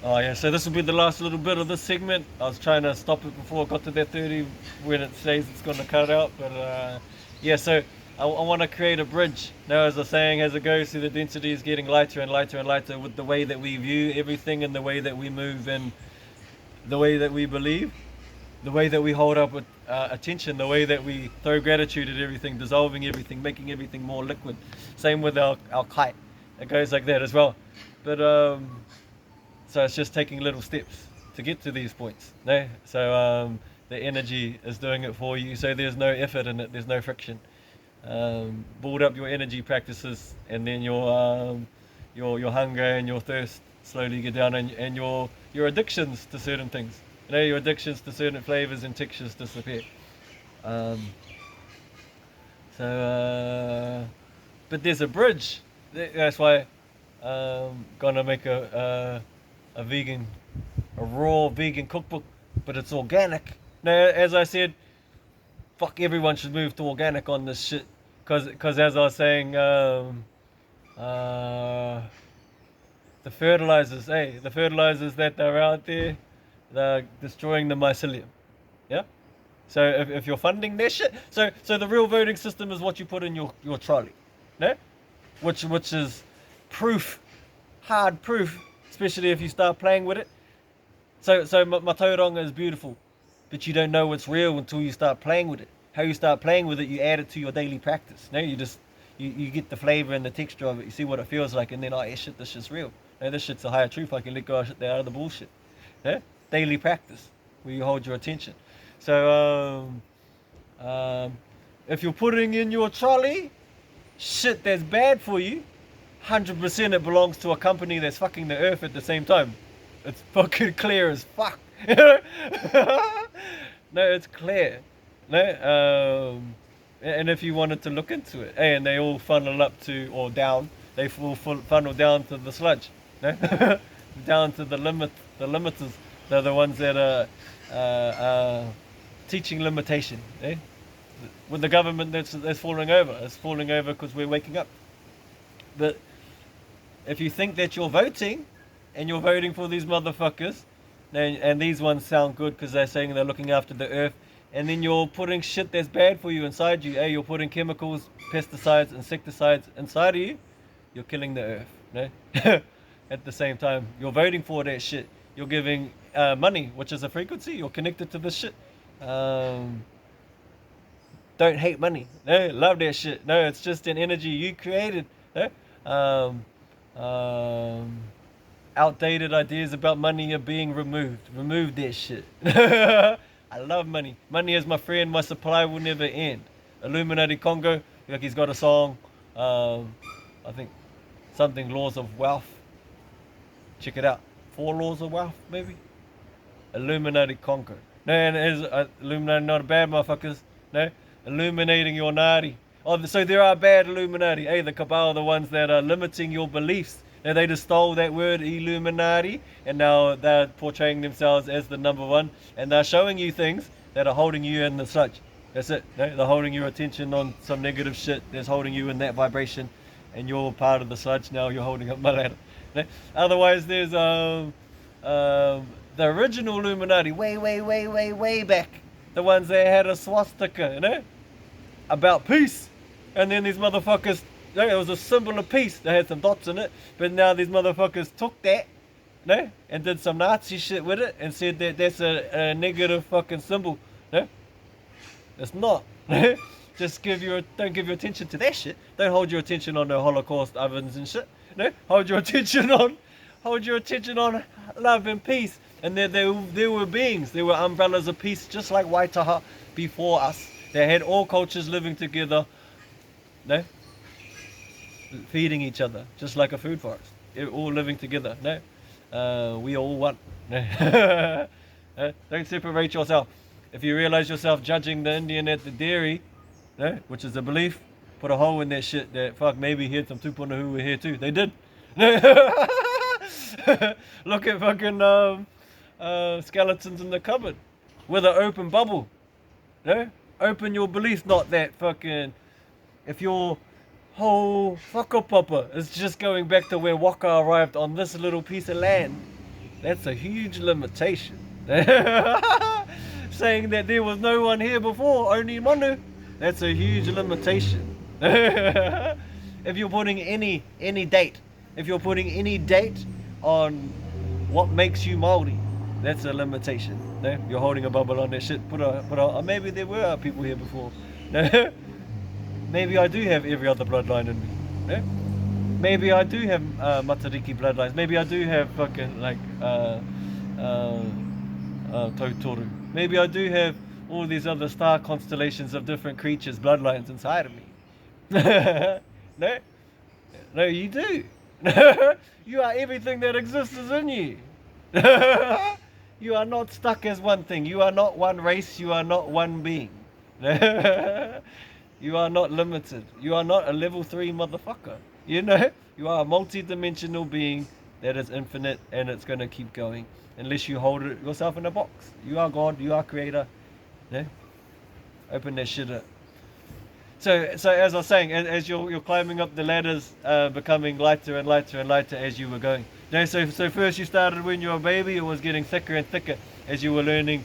Oh yeah, so this will be the last little bit of this segment. I was trying to stop it before I got to that 30 when it says it's going to cut out. But yeah, so I want to create a bridge. Now, as I was saying, as it goes through, the density is getting lighter and lighter and lighter with the way that we view everything and the way that we move and the way that we believe, the way that we hold up with attention, the way that we throw gratitude at everything, dissolving everything, making everything more liquid. Same with our kite. It goes like that as well. But so it's just taking little steps to get to these points. No? So the energy is doing it for you. So there's no effort in it. There's no friction. Build up your energy practices, and then your hunger and your thirst slowly get down, and your addictions to certain things. You know, your addictions to certain flavors and textures disappear. Um, but there's a bridge. That's why gonna make a vegan, a raw vegan cookbook, but it's organic. Now, as I said, fuck, everyone should move to organic on this shit, cause as I was saying, the fertilizers, the fertilizers that are out there, they're destroying the mycelium. Yeah. So if you're funding their shit, so the real voting system is what you put in your trolley, no? Which is proof, hard proof, especially if you start playing with it. So my tauranga is beautiful, but you don't know what's real until you start playing with it. How you start playing with it, you add it to your daily practice. No, you get the flavor and the texture of it. You see what it feels like, and then shit, this shit's real. No, this shit's a higher truth. I can let go of shit out of the bullshit. Yeah? Daily practice where you hold your attention. So if you're putting in your trolley shit that's bad for you, 100% it belongs to a company that's fucking the earth at the same time. It's fucking clear as fuck. No, it's clear. No, and if you wanted to look into it, and they all funnel up to or down, they all funnel down to the sludge. No? Down to the limiters. They're the ones that are teaching limitation. Eh? With the government that's falling over, it's falling over because we're waking up. But if you think that you're voting, and you're voting for these motherfuckers, and these ones sound good because they're saying they're looking after the earth, and then you're putting shit that's bad for you inside you, you're putting chemicals, pesticides, insecticides inside of you, you're killing the earth. No? At the same time, you're voting for that shit. You're giving money, which is a frequency. You're connected to this shit. Don't hate money. No, love that shit. No, it's just an energy you created. No? Outdated ideas about money are being removed. Remove that shit. I love money. Money is my friend. My supply will never end. Illuminati Congo, like he's got a song. I think something laws of wealth. Check it out. 4 laws of wealth, maybe. Illuminati Congo. No, and it is Illuminati not a bad motherfuckers. No, illuminating your nari. Oh, so there are bad Illuminati. Hey, the Cabal are the ones that are limiting your beliefs. Now they just stole that word Illuminati, and now they're portraying themselves as the number one, and they're showing you things that are holding you in the sludge. That's it. No? They're holding your attention on some negative shit that's holding you in that vibration, and you're part of the sludge. Now you're holding up my ladder. No? Otherwise, there's the original Illuminati, way back, the ones that had a swastika, you know, about peace, and then these motherfuckers. No, it was a symbol of peace. They had some dots in it, but now these motherfuckers took that, no, and did some Nazi shit with it, and said that that's a negative fucking symbol. No, it's not. Just don't give your attention to that shit. Don't hold your attention on the Holocaust ovens and shit. No, hold your attention on love and peace. And there were beings, there were umbrellas of peace, just like Waitaha before us. They had all cultures living together. No. Feeding each other, just like a food forest. They're all living together. No, we all one. No. Don't separate yourself. If you realize yourself judging the Indian at the dairy, no, which is a belief, put a hole in that shit. That fuck, maybe he had some tupuna who were here too. They did. Look at fucking skeletons in the cupboard with an open bubble. No, open your beliefs, not that fucking. If you're whole whakapapa is just going back to where Waka arrived on this little piece of land. That's a huge limitation. Saying that there was no one here before, only Manu. That's a huge limitation. If you're putting any date, if you're putting any date on what makes you Māori, that's a limitation. No? You're holding a bubble on that shit. Maybe there were people here before. No? Maybe I do have every other bloodline in me. No? Maybe I do have Matariki bloodlines. Maybe I do have fucking like Tautoru. Maybe I do have all these other star constellations of different creatures, bloodlines inside of me. No? No, you do. You are everything that exists is in you. You are not stuck as one thing. You are not one race. You are not one being. You are not limited. You are not a level 3 motherfucker. You know? You are a multi-dimensional being that is infinite, and it's going to keep going unless you hold it yourself in a box. You are God. You are creator. No? Open that shit up. So as I was saying, as you're climbing up the ladders, becoming lighter and lighter and lighter as you were going. No, so first you started when you were a baby. It was getting thicker and thicker as you were learning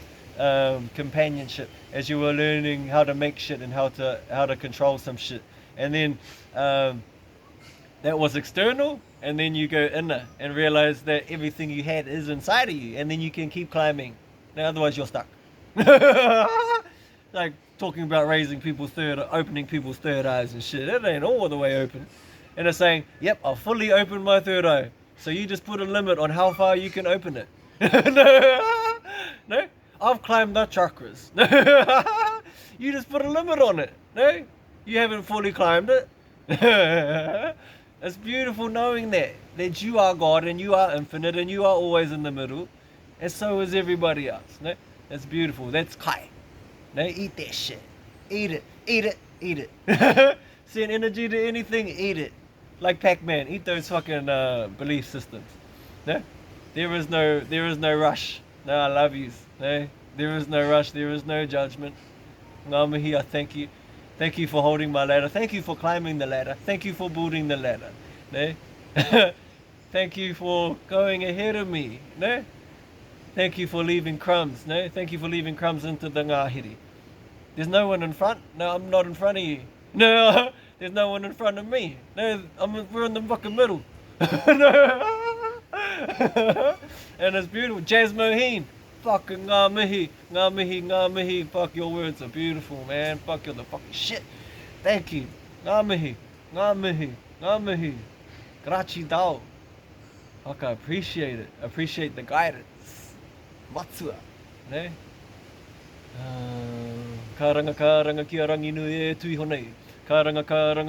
companionship, as you were learning how to make shit and how to control some shit. And then that was external, and then you go inner and realize that everything you had is inside of you, and then you can keep climbing. Now, otherwise you're stuck. Like talking about opening people's third eyes and shit. It ain't all the way open. And it's saying, yep, I'll fully open my third eye. So you just put a limit on how far you can open it. No, I've climbed the chakras. You just put a limit on it. No, you haven't fully climbed it. It's beautiful knowing that you are God and you are infinite and you are always in the middle, and so is everybody else. No, that's beautiful. That's kai. No, eat that shit. Eat it. Eat it. Eat it. Send energy to anything. Eat it. Like Pac-Man. Eat those fucking belief systems. No, there is no rush. No, I love you. No, there is no rush. There is no judgment. Ngā mihi, I thank you. Thank you for holding my ladder. Thank you for climbing the ladder. Thank you for building the ladder. No? Thank you for going ahead of me. No? Thank you for leaving crumbs. No? Thank you for leaving crumbs into the ngāhiri. There's no one in front. No, I'm not in front of you. No, there's no one in front of me. No, we're in the fucking middle. No. And it's beautiful. Jazz Moheen. Fucking ngā mihi, ngā mihi, ngā mihi. Fuck, your words are beautiful, man. Fuck, you're the fucking shit. Thank you. Ngā mihi, ngā mihi, ngā mihi. Grachi dao. Fuck, I appreciate it. I appreciate the guidance. Matsua. Ne? Karanga kia rangi nui e tui honei. Karanga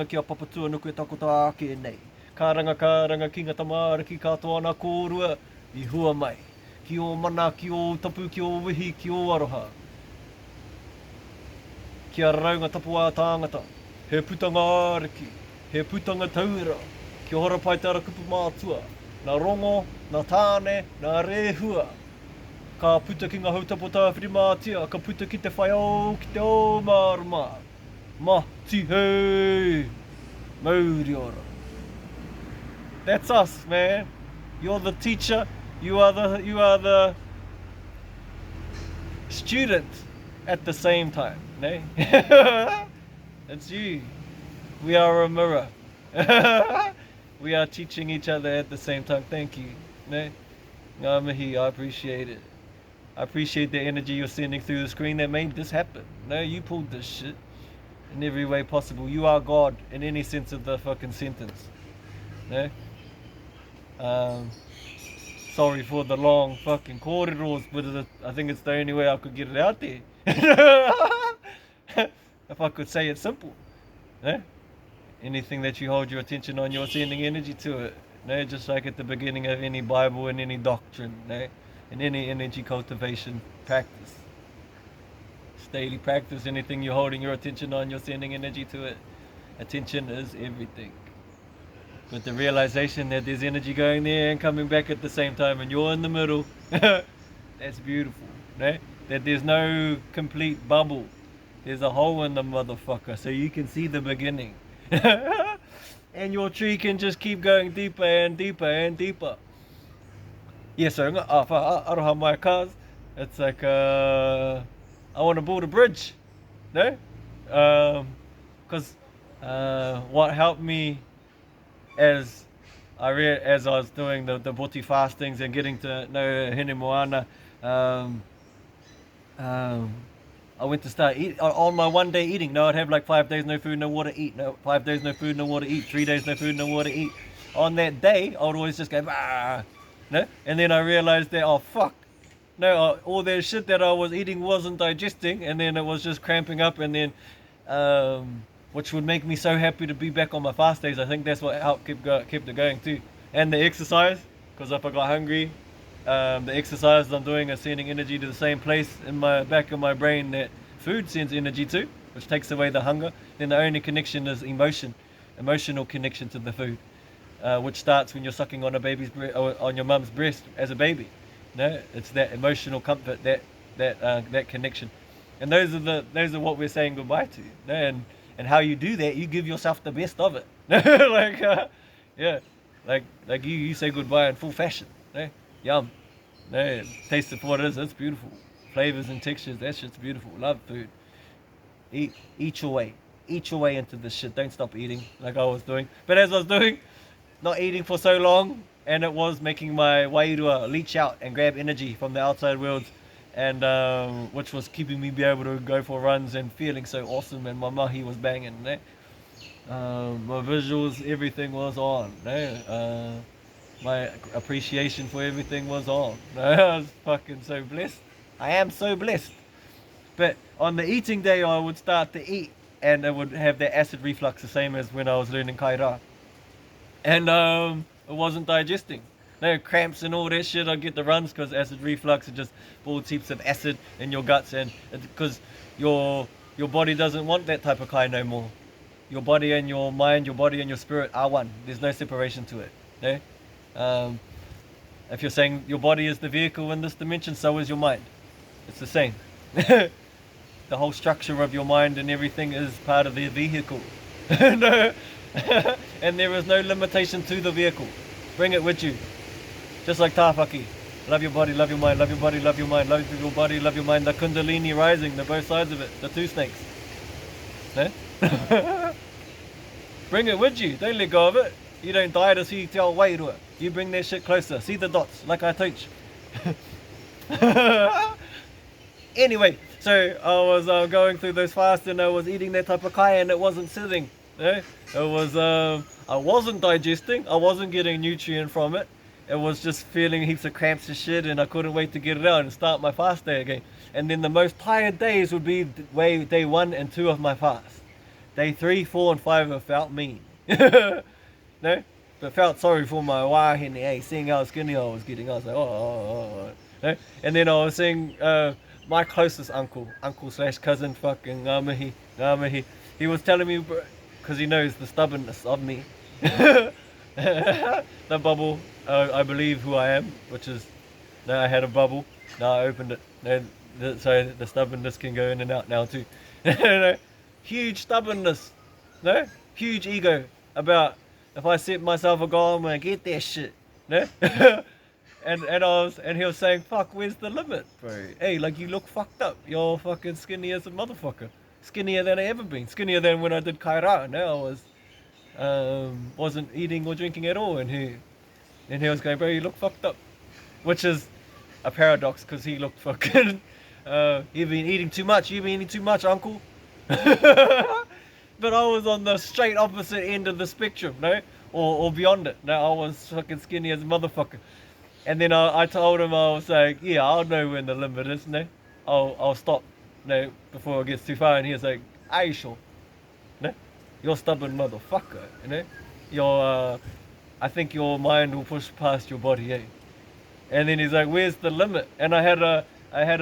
kia papatua nuku e takota ake nei. Karanga ki ngā tamara ki katoa nā kōrua I hua mai. Ki o mana, ki o tapu, ki o wihi, ki o aroha. Kia raunga tapu a tāngata. He putanga ariki. He putanga taura. Ki hora pai te ara kupu mātua. Nā rongo, nā tāne, nā rehua. Ka puta ki ngā hautapo tāwhiri mātia. Ka puta ki te whaiau, ki te o marama. Ma, ti hei. Mauri ora. That's us, man. You're the teacher. You are the student at the same time, ne? It's you. We are a mirror. We are teaching each other at the same time. Thank you, ne? Ngā mihi, I appreciate it. I appreciate the energy you're sending through the screen that made this happen. No, you pulled this shit in every way possible. You are God in any sense of the fucking sentence, ne? Sorry for the long fucking korero, but I think it's the only way I could get it out there. If I could say it simple. No? Anything that you hold your attention on, you're sending energy to it. No? Just like at the beginning of any Bible and any doctrine, no? In any energy cultivation practice. It's daily practice, anything you're holding your attention on, you're sending energy to it. Attention is everything. With the realization that there's energy going there and coming back at the same time, and you're in the middle, that's beautiful, no? That there's no complete bubble. There's a hole in the motherfucker, so you can see the beginning. And your tree can just keep going deeper and deeper and deeper. Yeah, so aroha my cars. It's like I want to build a bridge, no? Because what helped me as as I was doing the Buti fastings and getting to know Hine Moana, um, um, I went to start eat on my 1 day eating. No, I'd have like 5 days no food, no water, eat. No, 5 days no food, no water, eat. 3 days no food, no water, eat. On that day, I would always just go, ah, no, and then I realized that, oh fuck, no, all that shit that I was eating wasn't digesting, and then it was just cramping up, and then, which would make me so happy to be back on my fast days. I think that's what helped kept it going too, and the exercise, because if I got hungry, the exercise I'm doing is sending energy to the same place in my back of my brain that food sends energy to, which takes away the hunger. Then the only connection is emotional connection to the food, which starts when you're sucking on a baby's on your mum's breast as a baby. No, it's that emotional comfort, that connection, and those are what we're saying goodbye to. No, and how you do that, you give yourself the best of it. like yeah, like you say goodbye in full fashion. No? Yum. No, taste it for what it is. It's beautiful. Flavors and textures. That shit's beautiful. Love food. Eat your way. Eat your way into this shit. Don't stop eating like I was doing. But as I was doing, not eating for so long, and it was making my wairua leach out and grab energy from the outside worlds, and which was keeping me be able to go for runs and feeling so awesome. And my mahi was banging. My visuals, everything was on. My appreciation for everything was on. I was fucking so blessed. I am so blessed. But on the eating day, I would start to eat, and it would have that acid reflux, the same as when I was learning kaira. And it wasn't digesting. No cramps and all that shit. I get the runs because acid reflux. It just balls heaps of acid in your guts, and because your body doesn't want that type of kai no more. Your body and your mind, your body and your spirit are one. There's no separation to it. No? If you're saying your body is the vehicle in this dimension, so is your mind. It's the same. The whole structure of your mind and everything is part of the vehicle. No. And there is no limitation to the vehicle. Bring it with you. Just like Tāwhaki. Love your body, love your mind, love your body, love your mind, love your body, love your mind. The kundalini rising, the both sides of it, the two snakes. No? Bring it with you. Don't let go of it. You don't die to see te ao wairua. You bring that shit closer. See the dots, like I teach. Anyway, so I was going through those fasts, and I was eating that type of kai, and it wasn't sitting. It was I wasn't digesting. I wasn't getting nutrient from it. It was just feeling heaps of cramps and shit, and I couldn't wait to get it out and start my fast day again. And then the most tired days would be day 1 and 2 of my fast. Day 3, 4, and 5 I felt mean. No? But felt sorry for my wahine, seeing how skinny I was getting. I was like, oh. No? And then I was seeing my closest uncle slash cousin, fucking Ngāmihi. He was telling me, because he knows the stubbornness of me. The bubble, I believe who I am, which is, no, I had a bubble, now I opened it. No, so the stubbornness can go in and out now too. No, huge stubbornness, no, huge ego about if I set myself a goal, I'm gonna get that shit, no. and he was saying, fuck, where's the limit, bro? Hey, like, you look fucked up. You're fucking skinny as a motherfucker. Skinnier than I ever been. Skinnier than when I did kaira. Now I was wasn't eating or drinking at all, and he was going, bro, you look fucked up, which is a paradox because he looked fucking. You've been eating too much. You've been eating too much, uncle. But I was on the straight opposite end of the spectrum, no, or beyond it. No, I was fucking skinny as a motherfucker. And then I told him, I was like, yeah, I'll know when the limit is, no, I'll stop, no, before it gets too far. And he was like, are you sure? No, you're stubborn motherfucker, you know. Your I think your mind will push past your body, eh? And then he's like, where's the limit? And I had a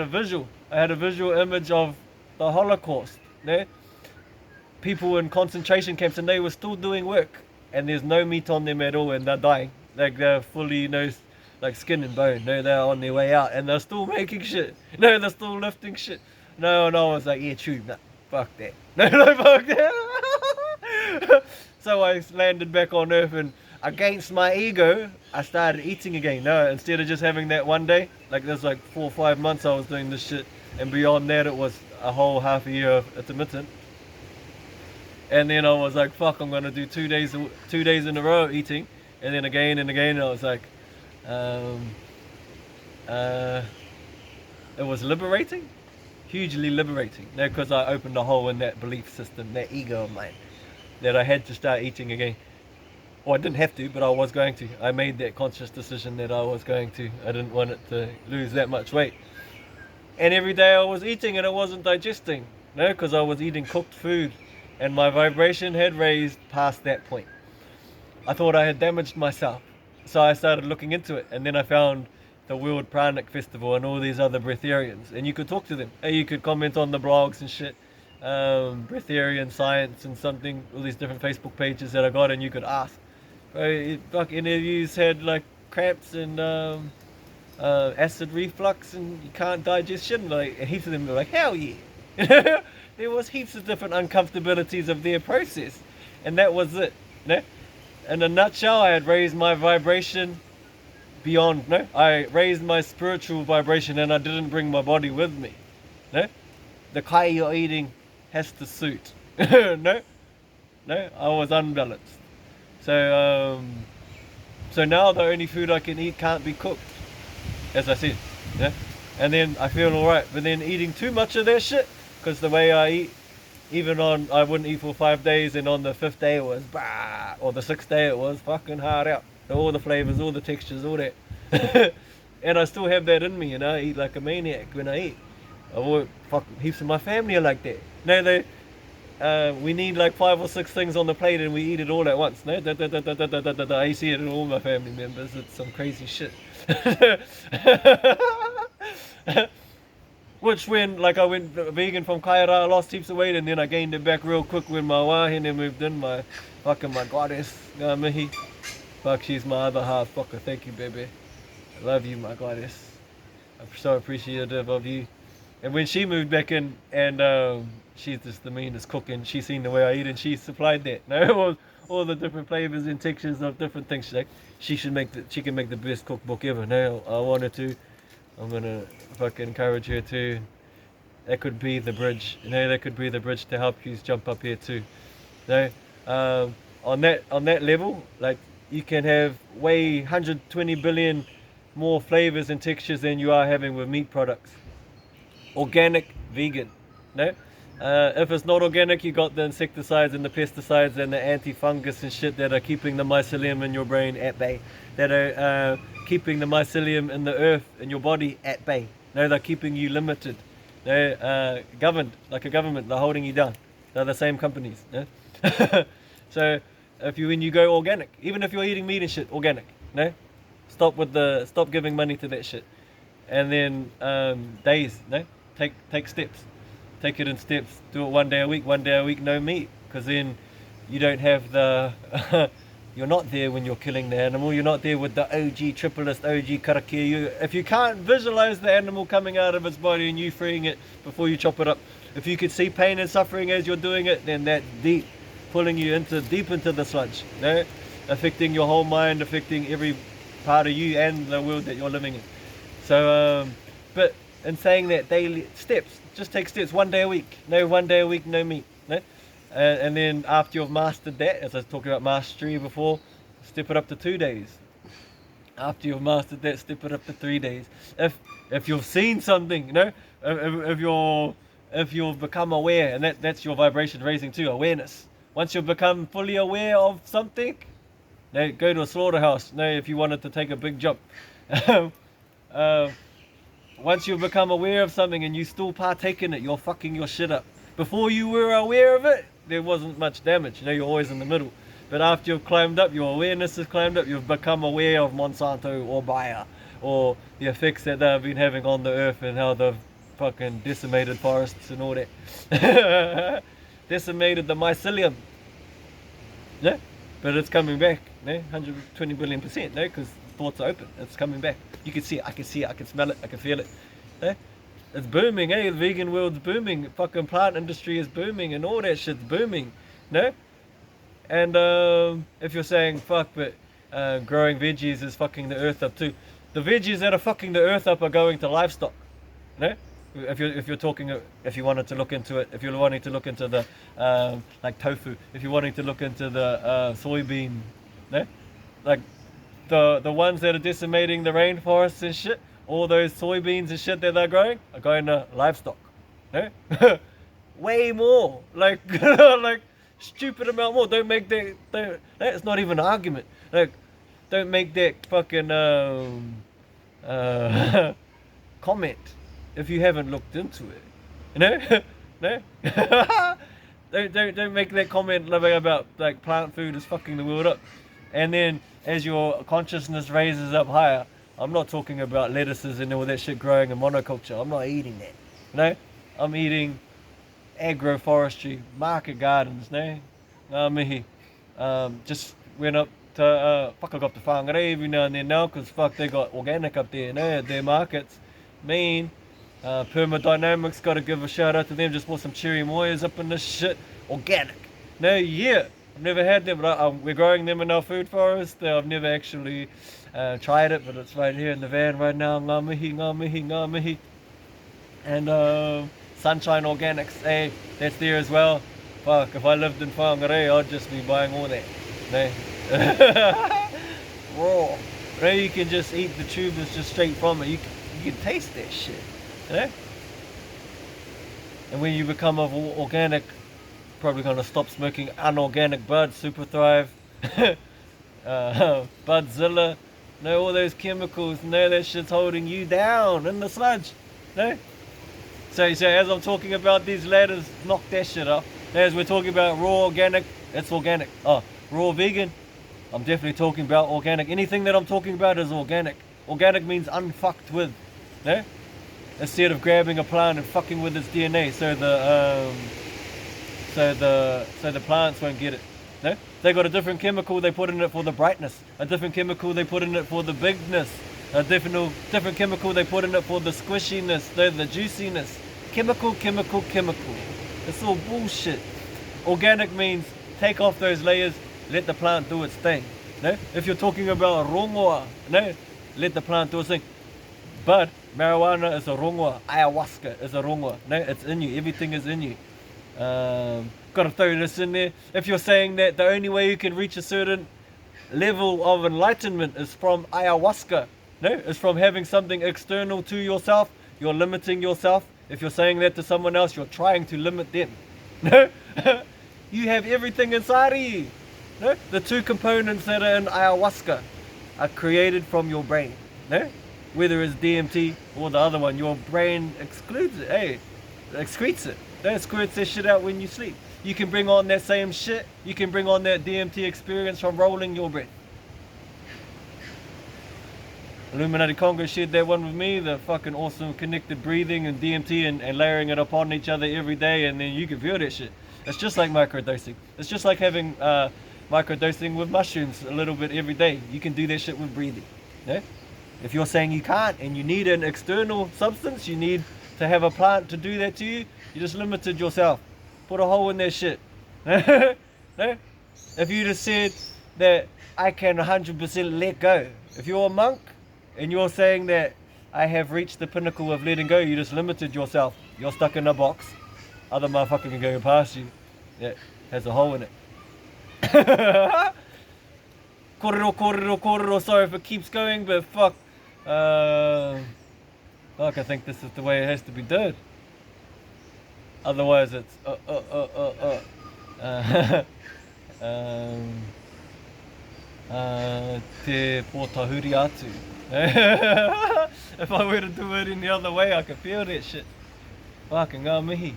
visual image of the Holocaust, no? People in concentration camps, and they were still doing work, and there's no meat on them at all, and they're dying, like they're fully, like skin and bone. No, they're on their way out, and they're still making shit. No, they're still lifting shit. No, and I was like, yeah, true, nah, fuck that. No, fuck that. So I landed back on Earth, and against my ego, I started eating again. No, instead of just having that one day, like there's like 4 or 5 months I was doing this shit, and beyond that it was a whole half a year of intermittent. And then I was like, fuck, I'm gonna do 2 days in a row eating, and then again and again. And I was like, it was liberating, hugely liberating. No, because I opened a hole in that belief system, that ego of mine, that I had to start eating again. Well, I didn't have to, but I was going to. I made that conscious decision that I was going to. I didn't want it to lose that much weight. And every day I was eating and it wasn't digesting, no, because I was eating cooked food, and my vibration had raised past that point. I thought I had damaged myself, so I started looking into it, and then I found the World Pranic Festival and all these other breatharians, and you could talk to them. You could comment on the blogs and shit, breatharian science and something, all these different Facebook pages that I got, and you could ask. Fuck, any of you had like cramps and acid reflux and you can't digest shit, and like heaps of them were like, hell yeah. There was heaps of different uncomfortabilities of their process, and that was it. No? In a nutshell, I had raised my vibration beyond. No, I raised my spiritual vibration, and I didn't bring my body with me. No, the kai you're eating has to suit. No, I was unbalanced. So now the only food I can eat can't be cooked, as I said. Yeah, and then I feel alright. But then eating too much of that shit, because the way I eat, even I wouldn't eat for 5 days, and on the 5th day it was bah, or the 6th day it was fucking hard out. All the flavors, all the textures, all that. And I still have that in me, and I eat like a maniac when I eat. Heaps of my family are like that. No, we need like 5 or 6 things on the plate and we eat it all at once. No, I see it in all my family members. It's some crazy shit. Which when, like, I went vegan from Kaira, I lost heaps of weight, and then I gained it back real quick when my wahine moved in, my goddess, Mihi. Fuck, she's my other half. Fucker, thank you, baby. I love you, my goddess. I'm so appreciative of you. And when she moved back in, and she's just the meanest cook, and she's seen the way I eat, and she supplied that. No, all the different flavors and textures of different things. She's like, she can make the best cookbook ever. No, I wanted to. I'm gonna fucking encourage her to. That could be the bridge. That could be the bridge to help you jump up here too. On that level, like, you can have way 120 billion more flavors and textures than you are having with meat products. Organic, vegan. No? If it's not organic, you got the insecticides and the pesticides and the anti-fungus and shit that are keeping the mycelium in your brain at bay. That are keeping the mycelium in the earth in your body at bay. No, they're keeping you limited. They're governed like a government. They're holding you down. They're the same companies. No? So when you go organic, even if you're eating meat and shit, organic. No, stop giving money to that shit. And then days. No, take steps. Take it in steps. Do it 1 day a week. 1 day a week, no meat, because then you don't have the. You're not there when you're killing the animal. You're not there with the OG triplest OG karakia. If you can't visualize the animal coming out of its body and you freeing it before you chop it up, if you could see pain and suffering as you're doing it, then that's deep, pulling you deep into the sludge. No, affecting your whole mind, affecting every part of you and the world that you're living in. So, but in saying that, daily steps. Just take steps 1 day a week. No, 1 day a week, no meat. No? And then after you've mastered that, as I was talking about mastery before, step it up to 2 days. After you've mastered that, step it up to 3 days. If you've seen something, you know, if you've become aware, and that's your vibration raising too, awareness. Once you've become fully aware of something, now go to a slaughterhouse. Now, if you wanted to take a big jump. Once you've become aware of something and you still partake in it, you're fucking your shit up. Before you were aware of it, there wasn't much damage. You know, you're always in the middle. But after you've climbed up, your awareness has climbed up, you've become aware of Monsanto or Bayer, or the effects that they've been having on the earth and how they've fucking decimated forests and all that. Decimated the mycelium. Yeah? But it's coming back. No? 120 billion%. No? Because thoughts are open. It's coming back. You can see it, I can see it, I can smell it, I can feel it. No? It's booming, eh? The vegan world's booming. The fucking plant industry is booming and all that shit's booming. No? And if you're saying, fuck, but growing veggies is fucking the earth up too. The veggies that are fucking the earth up are going to livestock. No? If you're talking, if you wanted to look into it, if you're wanting to look into the like tofu, if you're wanting to look into the soybean, no? Like the ones that are decimating the rainforests and shit, all those soybeans and shit that they're growing are going to livestock. No? Way more. Like like stupid amount more. Don't make that. That's not even an argument. Like, don't make that fucking comment if you haven't looked into it. You know? No? don't make that comment about like plant food is fucking the world up. And then as your consciousness raises up higher, I'm not talking about lettuces and all that shit growing in monoculture. I'm not eating that. You know? I'm eating agroforestry, market gardens, no? Mihi. Just went up to, fuck, I got the whangare every now and then now, because fuck, they got organic up there, no? At their markets. Mean. Permadynamics, gotta give a shout out to them. Just bought some cherry moyas up in this shit. Organic. No, yeah. I've never had them, but we're growing them in our food forest. I've never actually tried it, but it's right here in the van right now. Ngā mihi, ngā mihi, ngā mihi. And Sunshine Organics, hey, that's there as well. Fuck, if I lived in Whangare, I'd just be buying all that. No? Raw. No, you can just eat the tubers just straight from it. You can taste that shit. You know? And when you become organic, probably gonna stop smoking unorganic buds, Super Thrive, Budzilla, no, all those chemicals, no, that shit's holding you down in the sludge. No? So as I'm talking about these ladders, knock that shit up. As we're talking about raw organic, it's organic. Oh, raw vegan, I'm definitely talking about organic. Anything that I'm talking about is organic. Organic means unfucked with. No? Instead of grabbing a plant and fucking with its DNA, so the plants won't get it. No? They got a different chemical they put in it for the brightness, a different chemical they put in it for the bigness, a different chemical they put in it for the squishiness, the juiciness. Chemical. It's all bullshit. Organic means take off those layers, let the plant do its thing. No? If you're talking about rongoa, no, let the plant do its thing. But marijuana is a rongoa, ayahuasca is a rongoa. No, it's in you. Everything is in you. Gotta throw this in there. If you're saying that the only way you can reach a certain level of enlightenment is from ayahuasca, no, it's from having something external to yourself, you're limiting yourself. If you're saying that to someone else, you're trying to limit them. No? You have everything inside of you. No? The two components that are in ayahuasca are created from your brain. No? Whether it's DMT or the other one, your brain excludes it. Hey, excretes it. Don't squirts that shit out when you sleep. You can bring on that same shit. You can bring on that DMT experience from rolling your breath. Illuminati Congo shared that one with me, the fucking awesome connected breathing and DMT and layering it upon each other every day, and then you can feel that shit. It's just like microdosing. It's just like having microdosing with mushrooms a little bit every day. You can do that shit with breathing. Yeah? If you're saying you can't and you need an external substance, you need to have a plant to do that to you, you just limited yourself. Put a hole in that shit. No? If you just said that I can 100% let go. If you're a monk and you're saying that I have reached the pinnacle of letting go, you just limited yourself. You're stuck in a box. Other motherfucker can go past you. Yeah, has a hole in it. Korero. Sorry if it keeps going, but fuck. Fuck, I think this is the way it has to be done. Otherwise it's te pōtahuri atu. If I were to do it any other way, I could feel that shit. Fucking ngā mihi.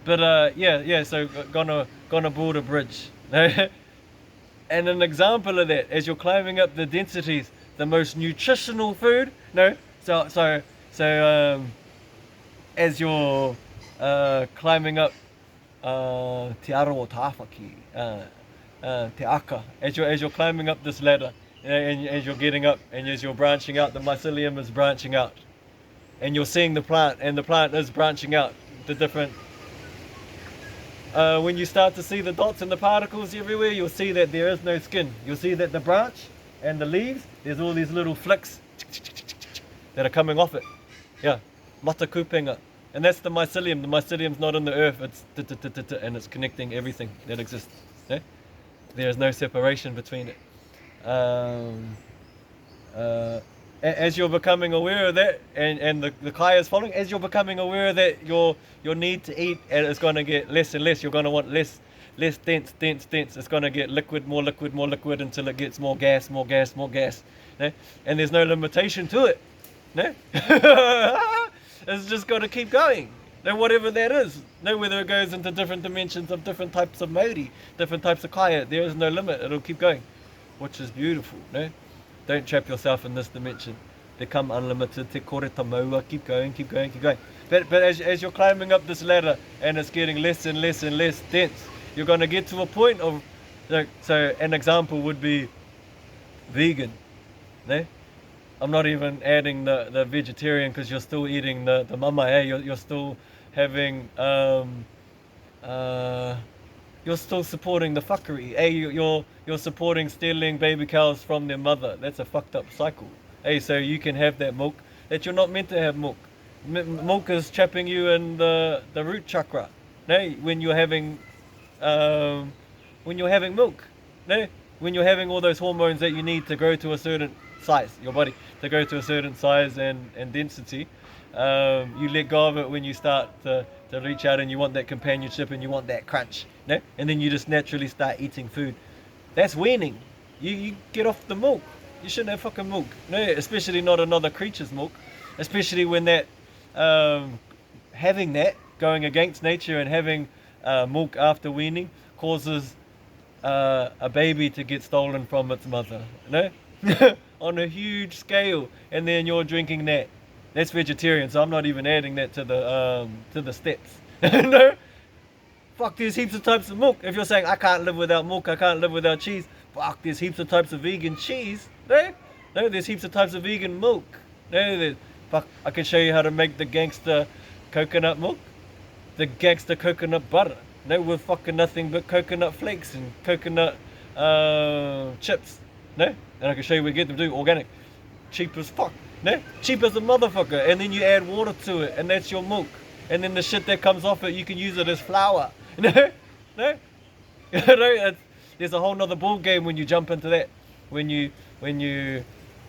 But yeah, so gonna build a bridge. And an example of that, as you're climbing up the densities, the most nutritional food, so as you're climbing up te aro o Tāwhaki, te aka, as you're climbing up this ladder, and as you're getting up, and as you're branching out, the mycelium is branching out, and you're seeing the plant, and the plant is branching out, the different when you start to see the dots and the particles everywhere, you'll see that there is no skin. You'll see that the branch and the leaves, there's all these little flicks that are coming off it. Yeah, mata kupenga. And that's the mycelium. The mycelium's not in the earth, it's and it's connecting everything that exists. Yeah? There is no separation between it. As you're becoming aware of that, and the kaya is following, as you're becoming aware that your need to eat is going to get less and less, you're going to want less dense. It's going to get more liquid until it gets more gas. Yeah? And there's no limitation to it. Yeah? It's just got to keep going. Now, whatever that is, whether it goes into different dimensions of different types of maori, different types of kaya, there is no limit. It'll keep going, which is beautiful. No? Don't trap yourself in this dimension. Become unlimited. Te kore ta maua. Keep going. But as you're climbing up this ladder and it's getting less and less dense, you're going to get to a point of, like, so an example would be vegan. No? I'm not even adding the vegetarian, because you're still eating the mamae. You're still having you're still supporting the fuckery. Hey, you're supporting stealing baby cows from their mother. That's a fucked up cycle. Hey, so you can have that milk that you're not meant to have milk. Milk is trapping you in the root chakra. No, when you're having milk. No, when you're having all those hormones that you need to grow to a certain size, your body to go to a certain size and density. You let go of it when you start to reach out and you want that companionship and you want that crunch, no? And then you just naturally start eating food. That's weaning. You get off the milk. You shouldn't have fucking milk, no, especially not another creature's milk, especially when that having that, going against nature and having milk after weaning causes a baby to get stolen from its mother, no? On a huge scale, and then you're drinking that. That's vegetarian, so I'm not even adding that to the steps. No, fuck, there's heaps of types of milk. If you're saying I can't live without milk, I can't live without cheese, fuck, there's heaps of types of vegan cheese. No, there's heaps of types of vegan milk. No, fuck, I can show you how to make the gangster coconut milk, the gangster coconut butter. No, with fucking nothing but coconut flakes and coconut chips. No, and I can show you where to get them to, organic, cheap as fuck. No, cheap as a motherfucker, and then you add water to it, and that's your milk. And then the shit that comes off it, you can use it as flour. No, there's a whole nother ball game when you jump into that. When you,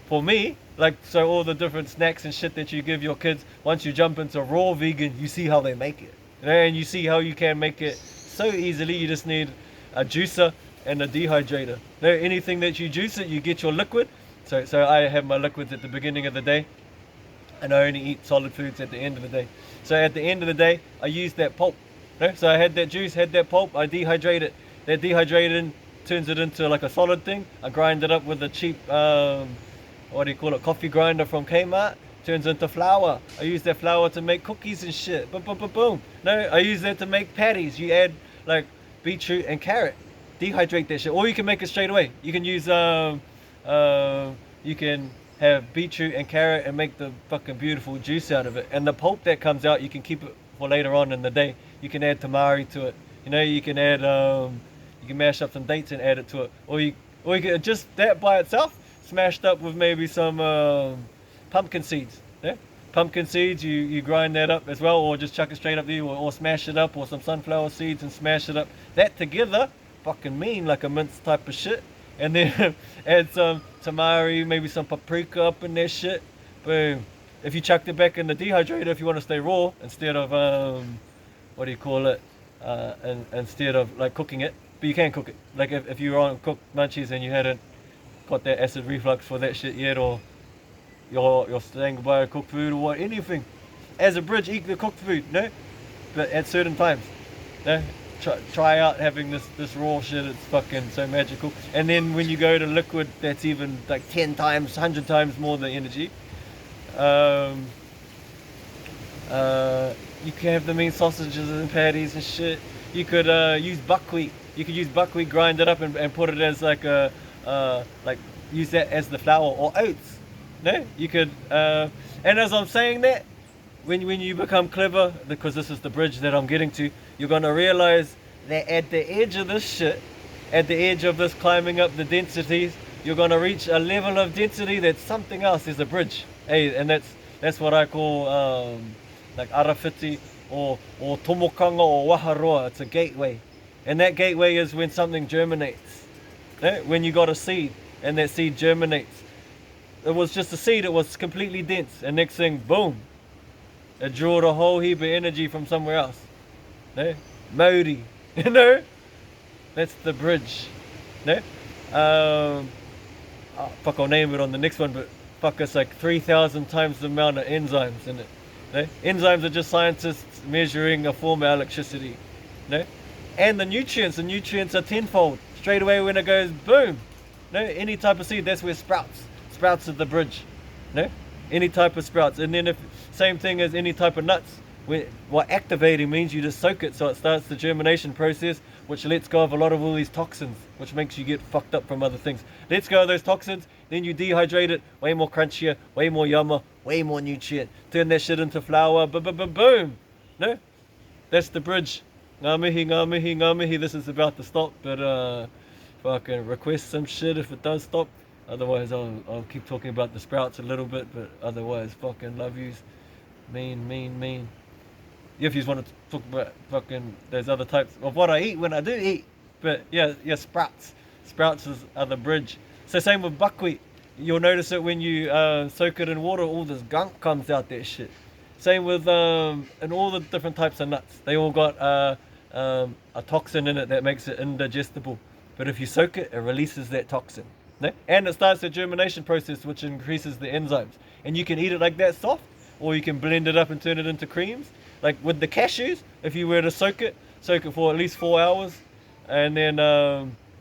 for me, like, so all the different snacks and shit that you give your kids, once you jump into raw vegan, you see how they make it. And you see how you can make it so easily. You just need a juicer and a dehydrator. No, anything that you juice it, you get your liquid. So I have my liquids at the beginning of the day, and I only eat solid foods at the end of the day. So at the end of the day, I use that pulp. No? So I had that juice, had that pulp, I dehydrate it. That dehydrated turns it into like a solid thing. I grind it up with a cheap, coffee grinder from Kmart. Turns into flour. I use that flour to make cookies and shit. Boom. No, I use that to make patties. You add like beetroot and carrot. Dehydrate that shit. Or you can make it straight away. You can use you can have beetroot and carrot and make the fucking beautiful juice out of it. And the pulp that comes out, you can keep it for later on in the day. You can add tamari to it. You know, you can add you can mash up some dates and add it to it. Or you can just that by itself, smashed up with maybe some pumpkin seeds. Yeah? Pumpkin seeds, you grind that up as well, or just chuck it straight up there, or smash it up, or some sunflower seeds and smash it up. That together, fucking mean, like a mince type of shit. And then add some tamari, maybe some paprika up in that shit. Boom. If you chucked it back in the dehydrator, if you want to stay raw, instead of instead of like cooking it, but you can cook it. Like if you were on cooked munchies and you hadn't got that acid reflux for that shit yet, or you're staying by a cooked food or what, anything, as a bridge, eat the cooked food, no? But at certain times, no? Try out having this raw shit. It's fucking so magical. And then when you go to liquid, that's even like 10 times, 100 times more the energy. You can have the mean sausages and patties and shit. You could use buckwheat. You could use buckwheat, grind it up and put it as like a use that as the flour, or oats. No, you could. And as I'm saying that, when you become clever, because this is the bridge that I'm getting to, you're gonna realize that at the edge of this shit, at the edge of this climbing up the densities, you're going to reach a level of density that's something else. There's a bridge. Hey, and that's what I call like arawhiti or tomokanga or waharoa. It's a gateway. And that gateway is when something germinates. When you got a seed and that seed germinates. It was just a seed, it was completely dense. And next thing, boom. It drew a whole heap of energy from somewhere else. Maori, you know? That's the bridge. Fuck, I'll name it on the next one, but fuck, it's like 3,000 times the amount of enzymes in it. Enzymes are just scientists measuring a form of electricity. And the nutrients are tenfold. Straight away when it goes boom. Any type of seed, that's where sprouts are the bridge. Any type of sprouts. And then if same thing as any type of nuts. What activating means, you just soak it so it starts the germination process, which lets go of a lot of all these toxins, which makes you get fucked up from other things. Lets go of those toxins, then you dehydrate it, way more crunchier, way more yummer, way more nutrient. Turn that shit into flour, boom. That's the bridge. Ngā mihi, this is about to stop, but fucking request some shit if it does stop. Otherwise I'll keep talking about the sprouts a little bit, but otherwise fucking love yous. Mean. If you want to talk about fucking those other types of what I eat when I do eat. But yeah, sprouts. Sprouts are the bridge. So same with buckwheat. You'll notice it when you soak it in water, all this gunk comes out that shit. Same with and all the different types of nuts. They all got a toxin in it that makes it indigestible. But if you soak it, it releases that toxin. And it starts the germination process, which increases the enzymes. And you can eat it like that soft, or you can blend it up and turn it into creams. Like with the cashews, if you were to soak it for at least 4 hours, and then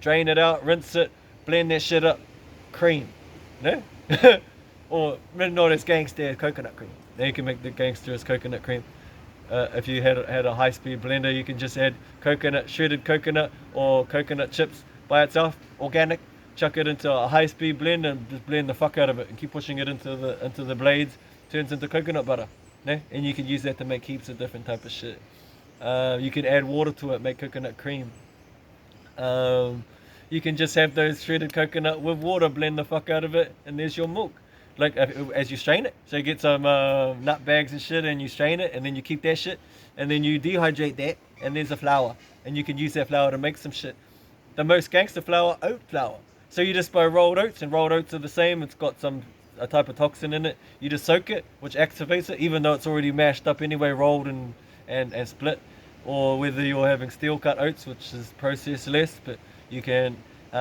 drain it out, rinse it, blend that shit up, cream. Or not as gangster as coconut cream. Now you can make the gangster as coconut cream. If you had a high-speed blender, you can just add shredded coconut or coconut chips by itself, organic. Chuck it into a high-speed blend and just blend the fuck out of it and keep pushing it into the blades. Turns into coconut butter. And you can use that to make heaps of different type of shit. You can add water to it, make coconut cream. You can just have those shredded coconut with water, blend the fuck out of it, and there's your milk. Like as you strain it, so you get some nut bags and shit, and you strain it, and then you keep that shit, and then you dehydrate that, and there's a flour, and you can use that flour to make some shit. The most gangster flour, oat flour. So you just buy rolled oats, and rolled oats are the same. It's got a type of toxin in it. You just soak it, which activates it, even though it's already mashed up anyway, rolled and split. Or whether you're having steel cut oats, which is processed less, but you can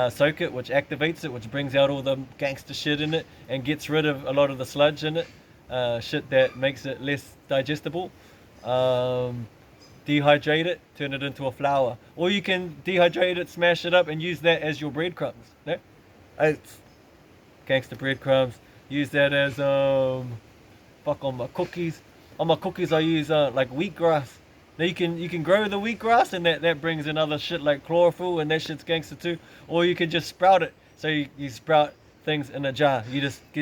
soak it, which activates it, which brings out all the gangster shit in it and gets rid of a lot of the sludge in it, shit that makes it less digestible. Dehydrate it, turn it into a flour. Or you can dehydrate it, smash it up, and use that as your breadcrumbs. Oats, gangster breadcrumbs. Use that as on my cookies. On my cookies I use like wheatgrass. Now you can grow the wheatgrass, and that brings in other shit like chlorophyll, and that shit's gangster too. Or you can just sprout it. So you sprout things in a jar. You just get